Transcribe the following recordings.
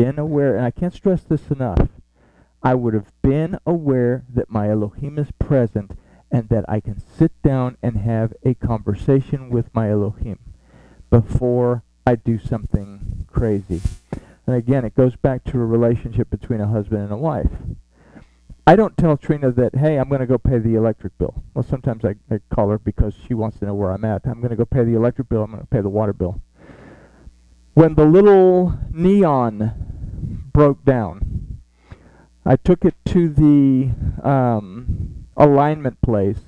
been aware, and I can't stress this enough, I would have been aware that my Elohim is present and that I can sit down and have a conversation with my Elohim before I do something crazy. And again, it goes back to a relationship between a husband and a wife. I don't tell Trina that, hey, I'm going to go pay the electric bill. Well, sometimes I call her because she wants to know where I'm at. I'm going to go pay the electric bill. I'm going to pay the water bill. When the little neon broke down, I took it to the alignment place,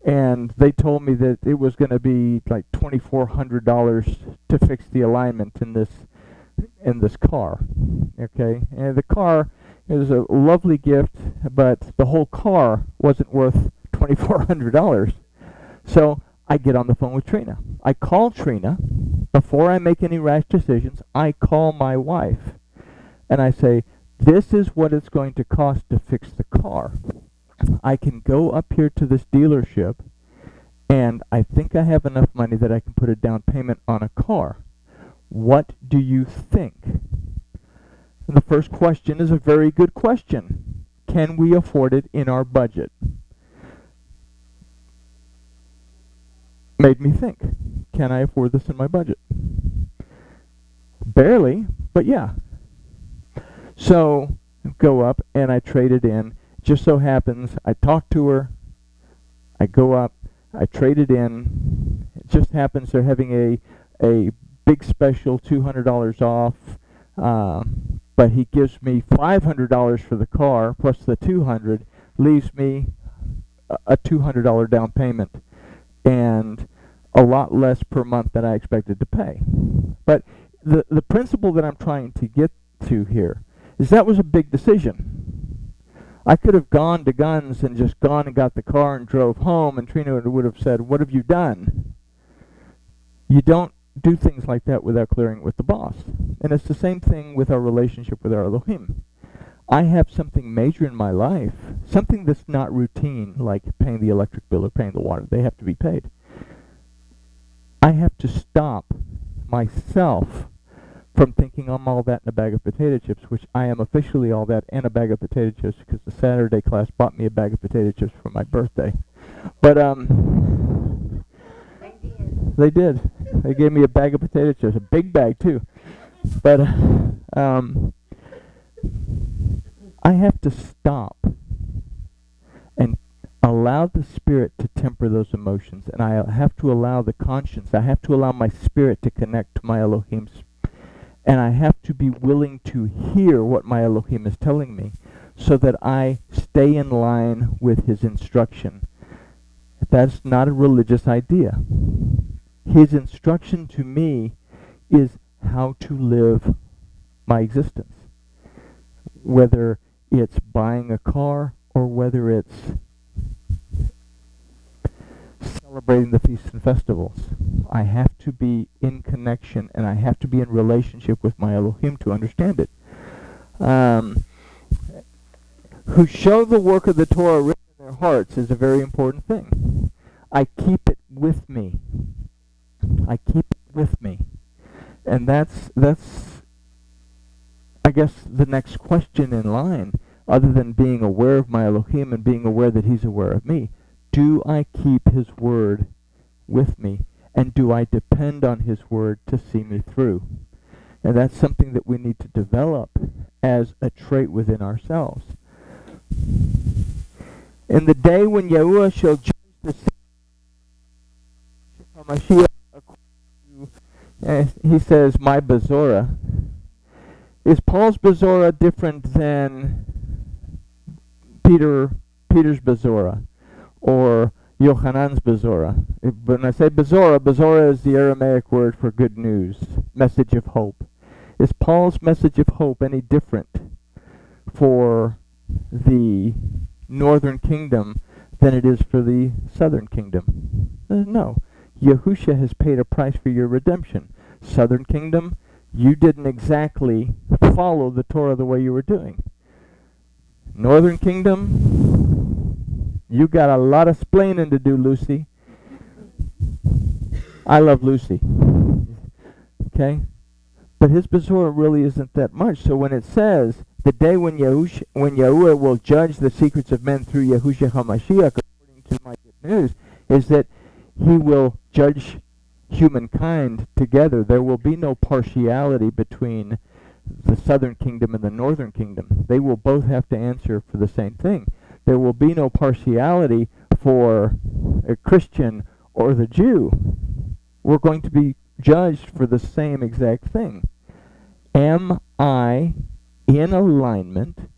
and they told me that it was going to be like $2,400 to fix the alignment in this car. Okay, and the car is a lovely gift, but the whole car wasn't worth $2,400. So I get on the phone with Trina. I call Trina before I make any rash decisions. I call my wife, and I say, this is what it's going to cost to fix the car. I can go up here to this dealership, and I think I have enough money that I can put a down payment on a car. What do you think? And the first question is a very good question. Can we afford it in our budget? Made me think. Can I afford this in my budget? Barely, but yeah. So go up and I trade it in. Just so happens I talk to her. I go up. I trade it in. It just happens they're having a big special, $200 off. But he gives me $500 for the car plus the $200, leaves me a $200 down payment and a lot less per month than I expected to pay. But the principle that I'm trying to get to here is that was a big decision. I could have gone to guns and just gone and got the car and drove home, and Trina would have said, what have you done? You don't do things like that without clearing it with the boss. And it's the same thing with our relationship with our Elohim. I have something major in my life, something that's not routine, like paying the electric bill or paying the water. They have to be paid. I have to stop myself from thinking I'm all that in a bag of potato chips, which I am officially all that and a bag of potato chips because the Saturday class bought me a bag of potato chips for my birthday. But they did. They gave me a bag of potato chips, a big bag too. But I have to stop and allow the spirit to temper those emotions, and I have to allow the conscience, I have to allow my spirit to connect to my Elohim, and I have to be willing to hear what my Elohim is telling me so that I stay in line with his instruction. That's not a religious idea. His instruction to me is how to live my existence. Whether it's buying a car or whether it's celebrating the feasts and festivals. I have to be in connection and I have to be in relationship with my Elohim to understand it. Who show the work of the Torah written in their hearts is a very important thing. I keep it with me. I keep it with me. And that's I guess the next question in line, other than being aware of my Elohim and being aware that he's aware of me. Do I keep his word with me? And do I depend on his word to see me through? And that's something that we need to develop as a trait within ourselves. In the day when Yahuwah shall judge the city, he says, my Bezorah. Is Paul's Bezorah different than Peter's Bezorah or Yochanan's Bezorah? When I say Bezorah, Bezorah is the Aramaic word for good news, message of hope. Is Paul's message of hope any different for the northern kingdom than it is for the southern kingdom? No. Yahusha has paid a price for your redemption. Southern kingdom, you didn't exactly follow the Torah the way you were doing. Northern kingdom, you got a lot of splaining to do, Lucy. I love Lucy. Okay? But his Besorah really isn't that much. So when it says, the day when Yahuwah will judge the secrets of men through Yahushua HaMashiach, according to my good news, is that he will judge humankind together. There will be no partiality between the southern kingdom and the northern kingdom. They will both have to answer for the same thing. There will be no partiality for a Christian or the Jew. We're going to be judged for the same exact thing. Am I in alignment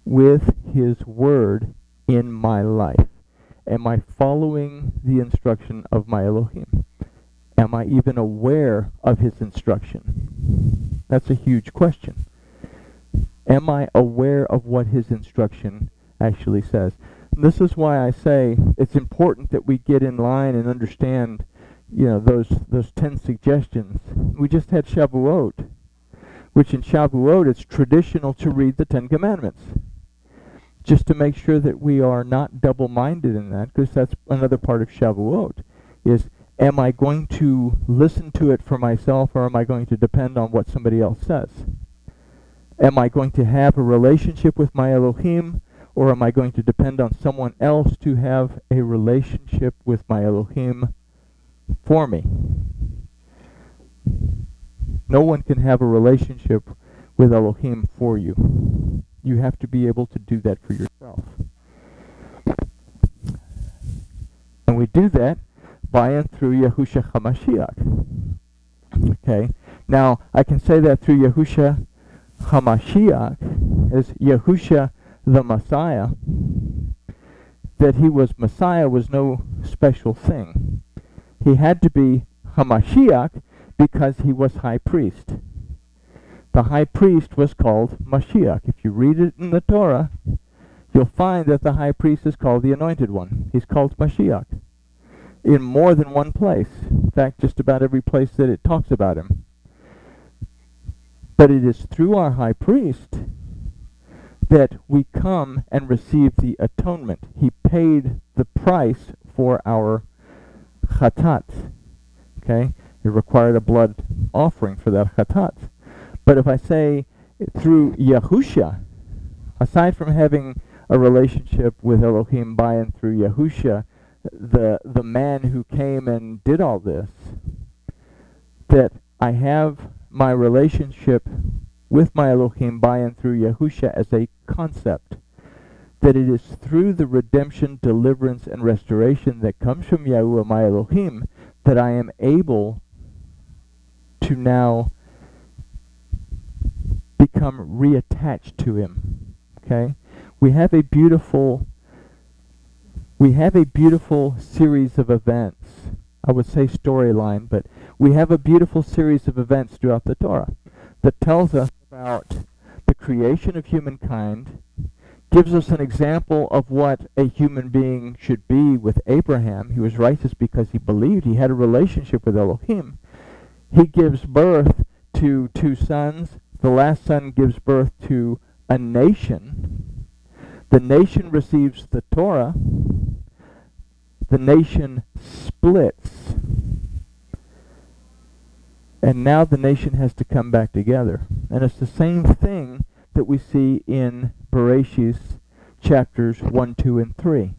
with his word in my life? Am I following the instruction of my Elohim? Am I even aware of his instruction? That's a huge question. Am I aware of what his instruction actually says? And this is why I say it's important that we get in line and understand, those 10 suggestions. We just had Shavuot, which in Shavuot it's traditional to read the 10 Commandments, just to make sure that we are not double-minded in that, because that's another part of Shavuot, is am I going to listen to it for myself, or am I going to depend on what somebody else says? Am I going to have a relationship with my Elohim, or am I going to depend on someone else to have a relationship with my Elohim for me? No one can have a relationship with Elohim for you. You have to be able to do that for yourself. And we do that by and through Yahushua HaMashiach. Okay? Now, I can say that through Yahushua HaMashiach, as Yahushua the Messiah, that he was Messiah was no special thing. He had to be HaMashiach because he was high priest. The high priest was called Mashiach. If you read it in the Torah, you'll find that the high priest is called the Anointed One. He's called Mashiach in more than one place. In fact, just about every place that it talks about him. But it is through our high priest that we come and receive the atonement. He paid the price for our chatat. Okay? It required a blood offering for that chatat. But if I say through Yahusha, aside from having a relationship with Elohim by and through Yahusha, the man who came and did all this, that I have my relationship with my Elohim by and through Yahusha as a concept, that it is through the redemption, deliverance, and restoration that comes from Yahuwah my Elohim that I am able to now become reattached to him. Okay? We have a beautiful series of events. I would say storyline, but we have a beautiful series of events throughout the Torah that tells us about the creation of humankind, gives us an example of what a human being should be with Abraham. He was righteous because he believed. He had a relationship with Elohim. He gives birth to 2 sons. The last son gives birth to a nation. The nation receives the Torah. The nation splits. And now the nation has to come back together. And it's the same thing that we see in Bereshit chapters 1, 2, and 3.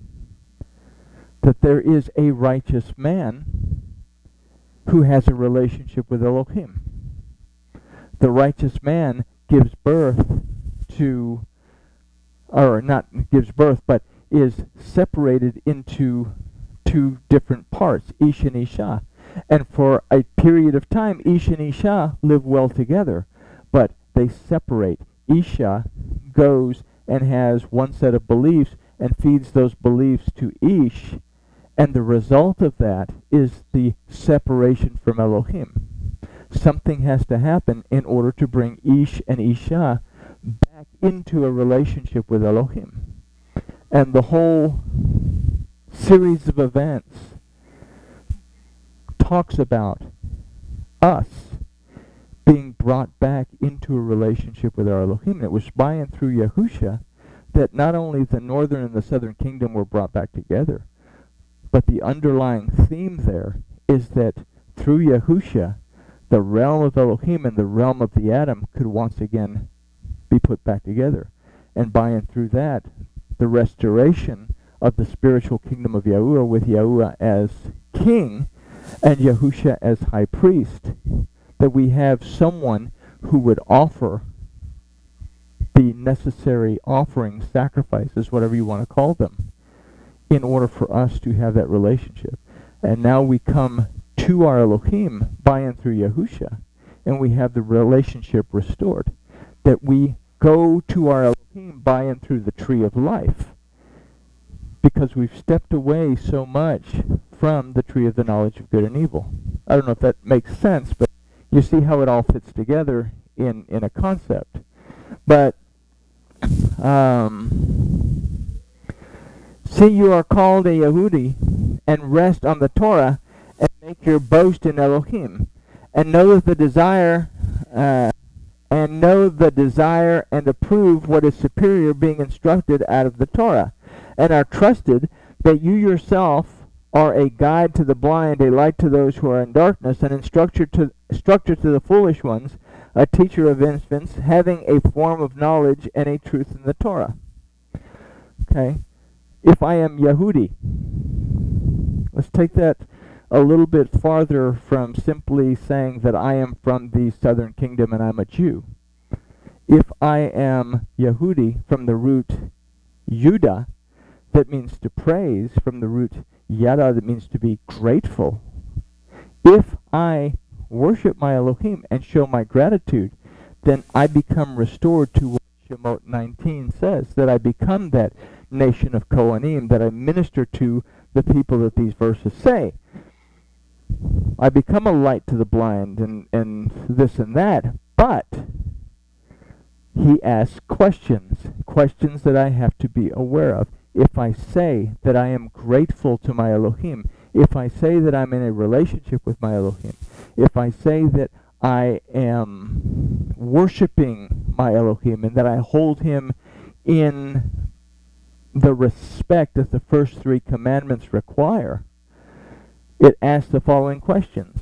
That there is a righteous man who has a relationship with Elohim. The righteous man gives birth to, or not gives birth, but is separated into 2 different parts, Ish and Isha. And for a period of time, Ish and Isha live well together, but they separate. Isha goes and has one set of beliefs and feeds those beliefs to Ish, and the result of that is the separation from Elohim. Something has to happen in order to bring Ish and Isha back into a relationship with Elohim. And the whole series of events talks about us being brought back into a relationship with our Elohim. And it was by and through Yahusha that not only the northern and the southern kingdom were brought back together, but the underlying theme there is that through Yahusha, the realm of Elohim and the realm of the atom could once again be put back together. And by and through that, the restoration of the spiritual kingdom of Yahuwah, with Yahuwah as king and Yahusha as high priest, that we have someone who would offer the necessary offerings, sacrifices, whatever you want to call them, in order for us to have that relationship. And now we come to our Elohim by and through Yahusha, and we have the relationship restored. That we go to our Elohim by and through the tree of life, because we've stepped away so much from the tree of the knowledge of good and evil. I don't know if that makes sense, but you see how it all fits together in a concept. But see, you are called a Yehudi, and rest on the Torah, and make your boast in Elohim, and know the desire and approve what is superior, being instructed out of the Torah, and are trusted that you yourself are a guide to the blind, a light to those who are in darkness, an instructor to the foolish ones, a teacher of infants, having a form of knowledge and a truth in the Torah. Okay? If I am Yehudi, let's take that a little bit farther from simply saying that I am from the southern kingdom and I'm a Jew. If I am Yehudi, from the root Yudah, that means to praise, from the root Yada, that means to be grateful. If I worship my Elohim and show my gratitude, then I become restored to what Shemot 19 says, that I become that nation of Kohanim, that I minister to the people that these verses say. I become a light to the blind and this and that, but he asks questions that I have to be aware of. If I say that I am grateful to my Elohim, if I say that I'm in a relationship with my Elohim, if I say that I am worshiping my Elohim and that I hold him in the respect that the first three commandments require, it asks the following questions.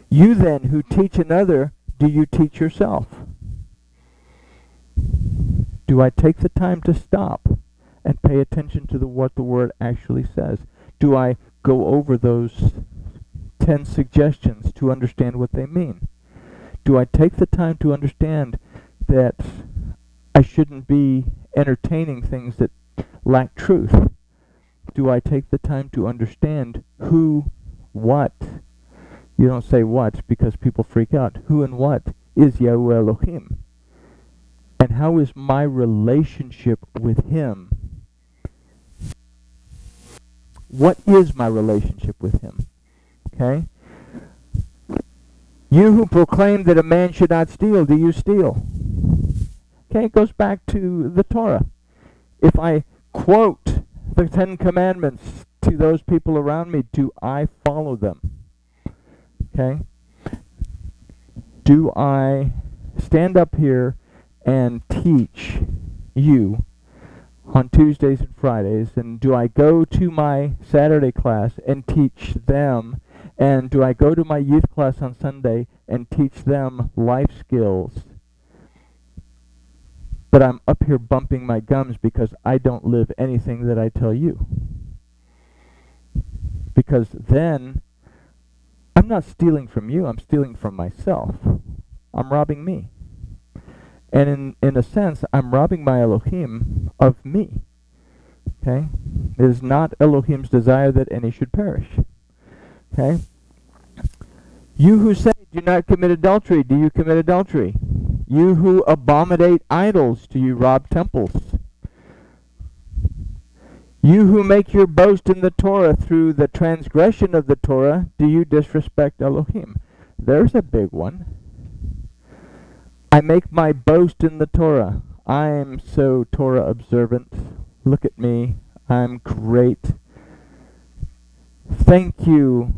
You then who teach another, do you teach yourself? Do I take the time to stop and pay attention to what the word actually says? Do I go over those 10 suggestions to understand what they mean? Do I take the time to understand that I shouldn't be entertaining things that lack truth? Do I take the time to understand who, what? You don't say what because people freak out. Who and what is Yahuwah Elohim? And how is my relationship with him? What is my relationship with him? Okay? You who proclaim that a man should not steal, do you steal? Okay, it goes back to the Torah. If I quote the 10 Commandments to those people around me, do I follow them? Okay? Do I stand up here and teach you on Tuesdays and Fridays, and do I go to my Saturday class and teach them, and do I go to my youth class on Sunday and teach them life skills? But I'm up here bumping my gums because I don't live anything that I tell you. Because then I'm not stealing from you, I'm stealing from myself. I'm robbing me. And in a sense, I'm robbing my Elohim of me. Okay? It is not Elohim's desire that any should perish. Okay? You who say, do not commit adultery, do you commit adultery? You who abominate idols, do you rob temples? You who make your boast in the Torah through the transgression of the Torah, do you disrespect Elohim? There's a big one. I make my boast in the Torah. I am so Torah observant. Look at me. I'm great. Thank you,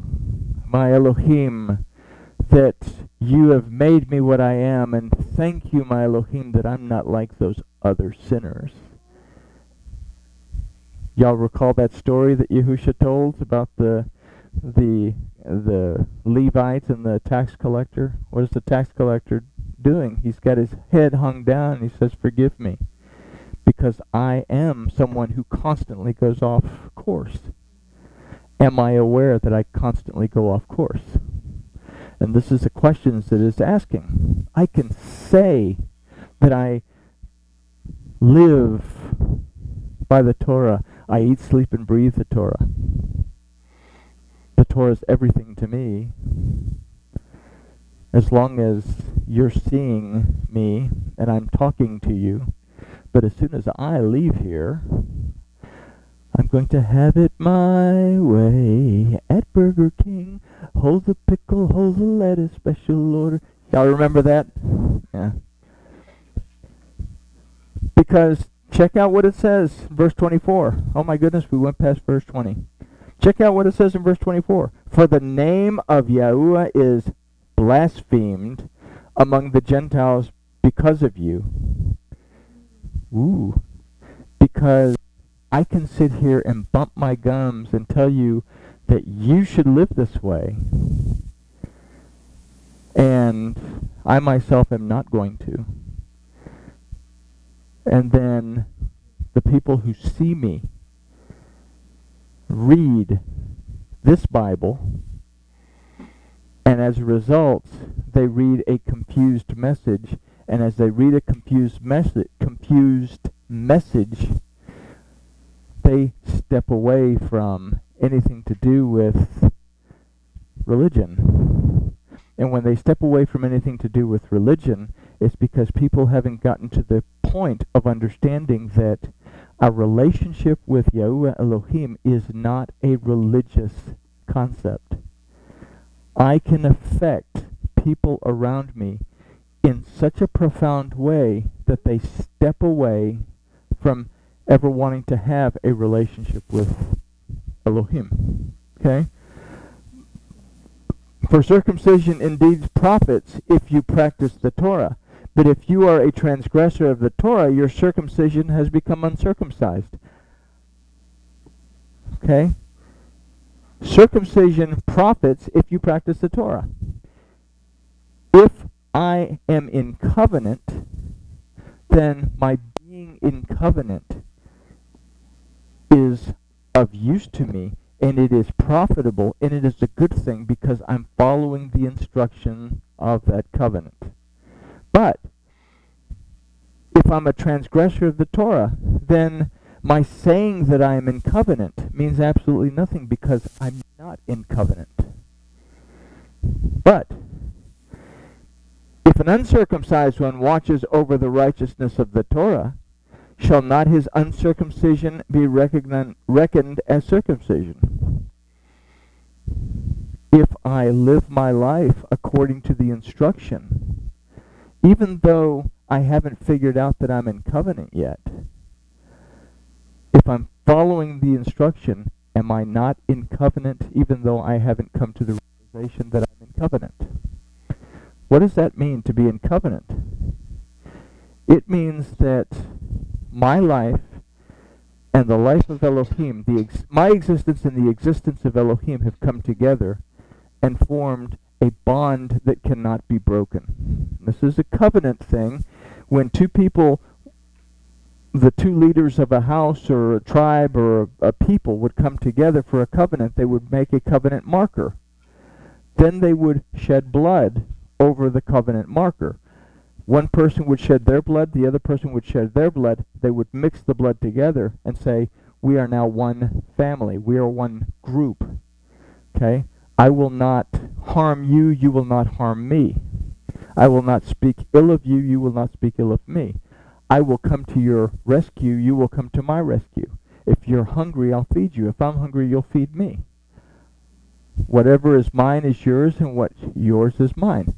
my Elohim, that you have made me what I am, and thank you, my Elohim, that I'm not like those other sinners. Y'all recall that story that Yahusha told about the the Levites and the tax collector. What is the tax collector doing? He's got his head hung down and he says, "Forgive me, because I am someone who constantly goes off course." Am I aware that I constantly go off course? And this is the questions that it's asking. I can say that I live by the Torah. I eat, sleep, and breathe the Torah. The Torah is everything to me. As long as you're seeing me and I'm talking to you. But as soon as I leave here, I'm going to have it my way at Burger King. Hold the pickle, hold the lettuce, special order. Y'all remember that? Yeah. Because check out what it says, verse 24. Oh my goodness, we went past verse 20. Check out what it says in verse 24. For the name of Yahuwah is blasphemed among the Gentiles because of you. Ooh. Because I can sit here and bump my gums and tell you that you should live this way. And I myself am not going to. And then the people who see me read this Bible, and as a result, they read a confused message, and as they read a confused message, they step away from anything to do with religion. And when they step away from anything to do with religion, it's because people haven't gotten to the point of understanding that a relationship with Yahuwah Elohim is not a religious concept. I can affect people around me in such a profound way that they step away from ever wanting to have a relationship with Elohim. Okay? For circumcision indeed profits if you practice the Torah. But if you are a transgressor of the Torah, your circumcision has become uncircumcised. Okay? Circumcision profits if you practice the Torah. If I am in covenant, then my being in covenant is of use to me, and it is profitable, and it is a good thing because I'm following the instruction of that covenant. But if I'm a transgressor of the Torah, then my saying that I am in covenant means absolutely nothing because I'm not in covenant. But if an uncircumcised one watches over the righteousness of the Torah, shall not his uncircumcision be reckoned as circumcision? If I live my life according to the instruction, even though I haven't figured out that I'm in covenant yet, if I'm following the instruction, am I not in covenant even though I haven't come to the realization that I'm in covenant? What does that mean to be in covenant? It means that my life and the life of Elohim, my existence and the existence of Elohim have come together and formed a bond that cannot be broken. This is a covenant thing. When two people, the two leaders of a house or a tribe or a people would come together for a covenant, they would make a covenant marker. Then they would shed blood over the covenant marker. One person would shed their blood, the other person would shed their blood. They would mix the blood together and say, we are now one family. We are one group. Okay? I will not harm you. You will not harm me. I will not speak ill of you. You will not speak ill of me. I will come to your rescue. You will come to my rescue. If you're hungry, I'll feed you. If I'm hungry, you'll feed me. Whatever is mine is yours, and what's yours is mine.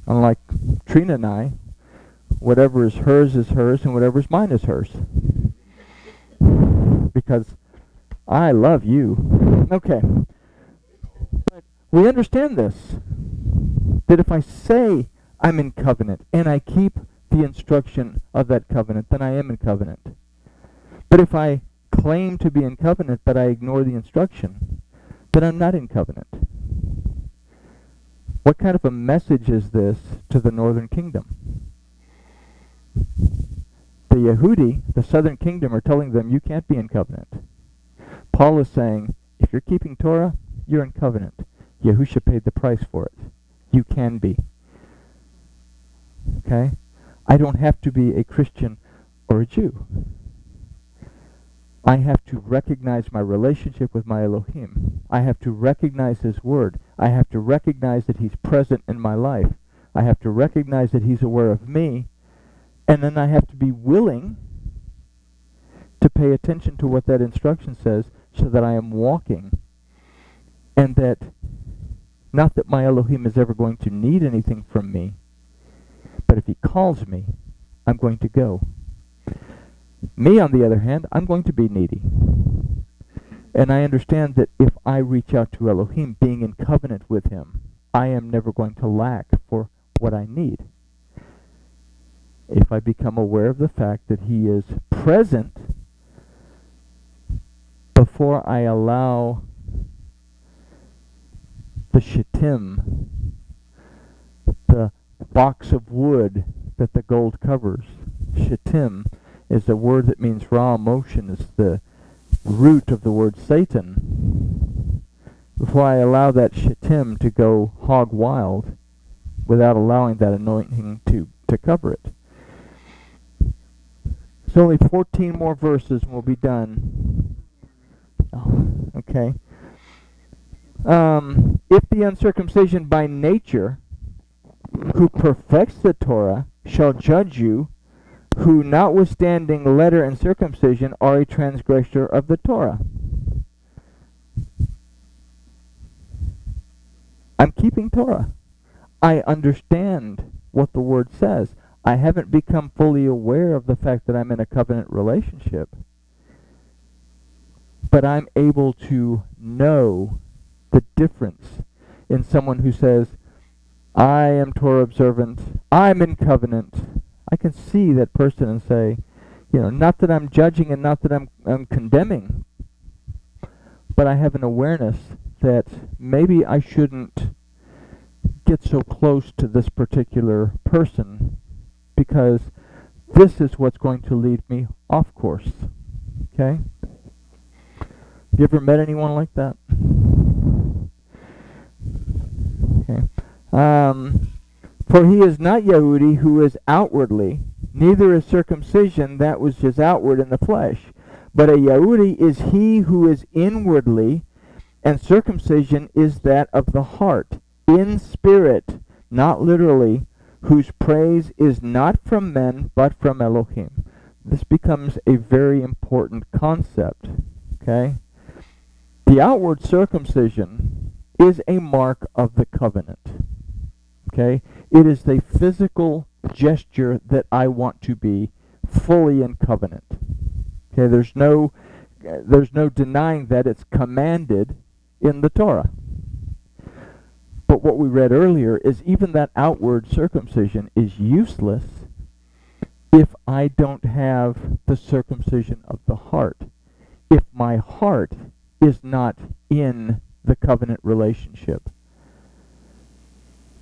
Unlike Trina and I, whatever is hers, and whatever is mine is hers. Because I love you. Okay. But we understand this. That if I say I'm in covenant, and I keep the instruction of that covenant, then I am in covenant. But if I claim to be in covenant, but I ignore the instruction, then I'm not in covenant. What kind of a message is this to the northern kingdom? The Yehudi, the southern kingdom, are telling them you can't be in covenant. Paul is saying, if you're keeping Torah, you're in covenant. Yahusha paid the price for it. You can be. Okay? I don't have to be a Christian or a Jew. I have to recognize my relationship with my Elohim. I have to recognize His Word. I have to recognize that He's present in my life. I have to recognize that He's aware of me. And then I have to be willing to pay attention to what that instruction says so that I am walking. And that, not that my Elohim is ever going to need anything from me, but if He calls me, I'm going to go. Me, on the other hand, I'm going to be needy. And I understand that if I reach out to Elohim, being in covenant with Him, I am never going to lack for what I need. If I become aware of the fact that He is present before I allow the shittim, the box of wood that the gold covers. Shittim is a word that means raw emotion. It's the root of the word Satan. Before I allow that shittim to go hog wild without allowing that anointing to cover it. It's only 14 more verses and we'll be done. Oh, okay. If the uncircumcision by nature, who perfects the Torah, shall judge you, who notwithstanding letter and circumcision are a transgressor of the Torah. I'm keeping Torah. I understand what the Word says. I haven't become fully aware of the fact that I'm in a covenant relationship. But I'm able to know the difference in someone who says, I am Torah observant, I'm in covenant. I can see that person and say, not that I'm judging and not that I'm condemning, but I have an awareness that maybe I shouldn't get so close to this particular person because this is what's going to lead me off course. Okay? You ever met anyone like that? Okay. For he is not Yehudi who is outwardly, neither is circumcision that which is outward in the flesh. But a Yehudi is he who is inwardly, and circumcision is that of the heart, in spirit, not literally, whose praise is not from men, but from Elohim. This becomes a very important concept, okay? The outward circumcision is a mark of the covenant, okay? It is the physical gesture that I want to be fully in covenant. Okay, there's no denying that it's commanded in the Torah. But what we read earlier is even that outward circumcision is useless if I don't have the circumcision of the heart. If my heart is not in the covenant relationship,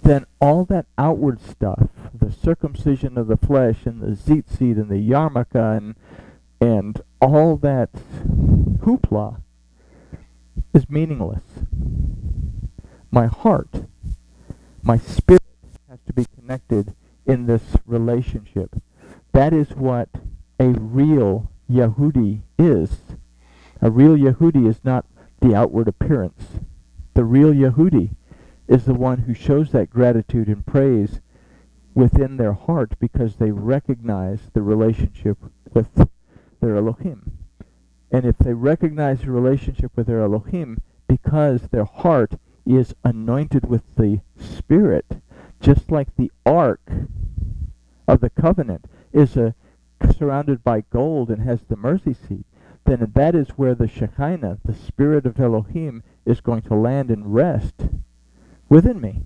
then all that outward stuff, the circumcision of the flesh and the tzitzit and the yarmulke and all that hoopla is meaningless. My heart, my spirit has to be connected in this relationship. That is what a real Yehudi is. A real Yehudi is not the outward appearance. The real Yehudi is the one who shows that gratitude and praise within their heart because they recognize the relationship with their Elohim. And if they recognize the relationship with their Elohim because their heart is anointed with the Spirit, just like the Ark of the Covenant is surrounded by gold and has the mercy seat, then that is where the Shekinah, the Spirit of Elohim, is going to land and rest within me.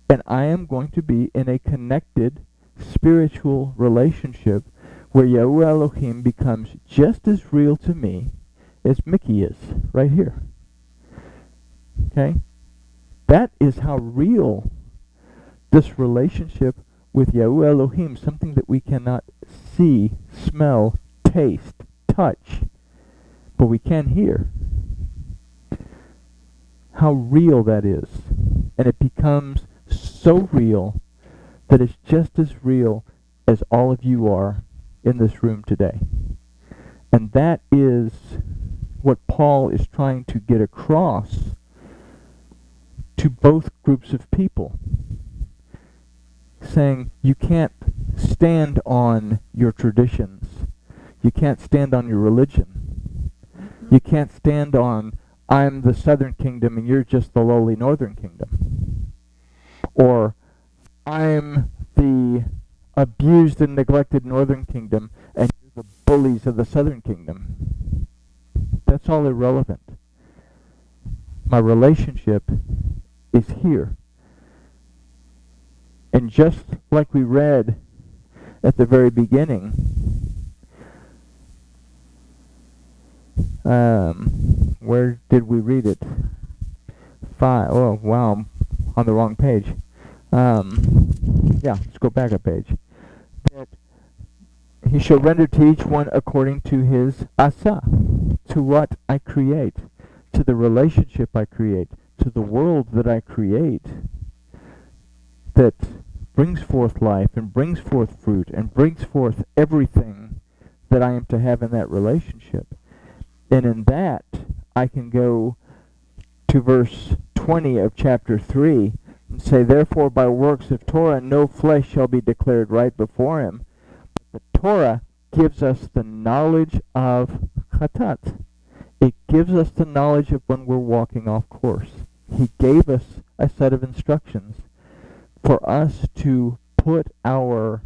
And I am going to be in a connected spiritual relationship where Yahuwah Elohim becomes just as real to me as Mickey is right here. Okay? That is how real this relationship with Yahuwah Elohim, something that we cannot see, smell, taste, touch, but we can hear. How real that is. And it becomes so real that it's just as real as all of you are in this room today. And that is what Paul is trying to get across to both groups of people. Saying you can't stand on your traditions. You can't stand on your religion. You can't stand on, I'm the southern kingdom and you're just the lowly northern kingdom. Or, I'm the abused and neglected northern kingdom and you're the bullies of the southern kingdom. That's all irrelevant. My relationship is here. And just like we read at the very beginning, where did we read it? 5. Oh, wow, I'm on the wrong page. Yeah, let's go back a page. That he shall render to each one according to his asa, to what I create, to the relationship I create, to the world that I create, that brings forth life and brings forth fruit and brings forth everything that I am to have in that relationship. And in that, I can go to verse 20 of chapter 3 and say, therefore by works of Torah no flesh shall be declared right before him. But the Torah gives us the knowledge of chatat. It gives us the knowledge of when we're walking off course. He gave us a set of instructions for us to put our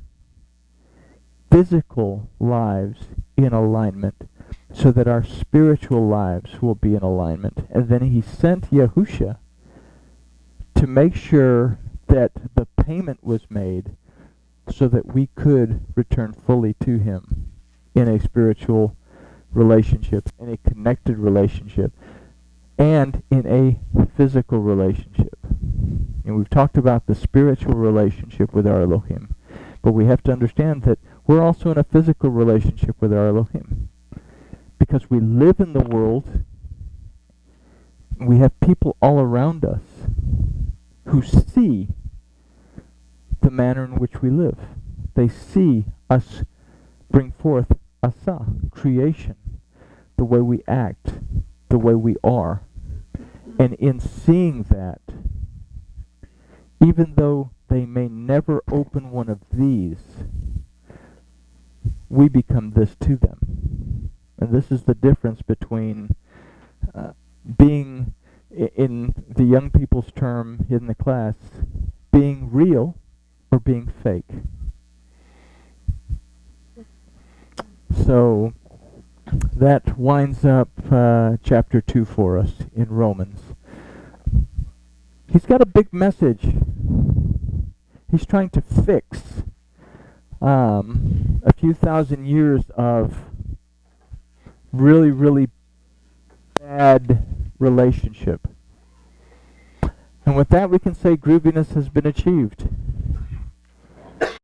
physical lives in alignment so that our spiritual lives will be in alignment. And then he sent Yahusha to make sure that the payment was made so that we could return fully to him in a spiritual relationship, in a connected relationship, and in a physical relationship. And we've talked about the spiritual relationship with our Elohim, but we have to understand that we're also in a physical relationship with our Elohim. Because we live in the world, we have people all around us who see the manner in which we live. They see us bring forth asa, creation, the way we act, the way we are. And in seeing that, even though they may never open one of these, we become this to them. And this is the difference between being, in the young people's term in the class, being real or being fake. So that winds up chapter 2 for us in Romans. He's got a big message. He's trying to fix a few thousand years of really, really bad relationship. And with that, we can say grooviness has been achieved.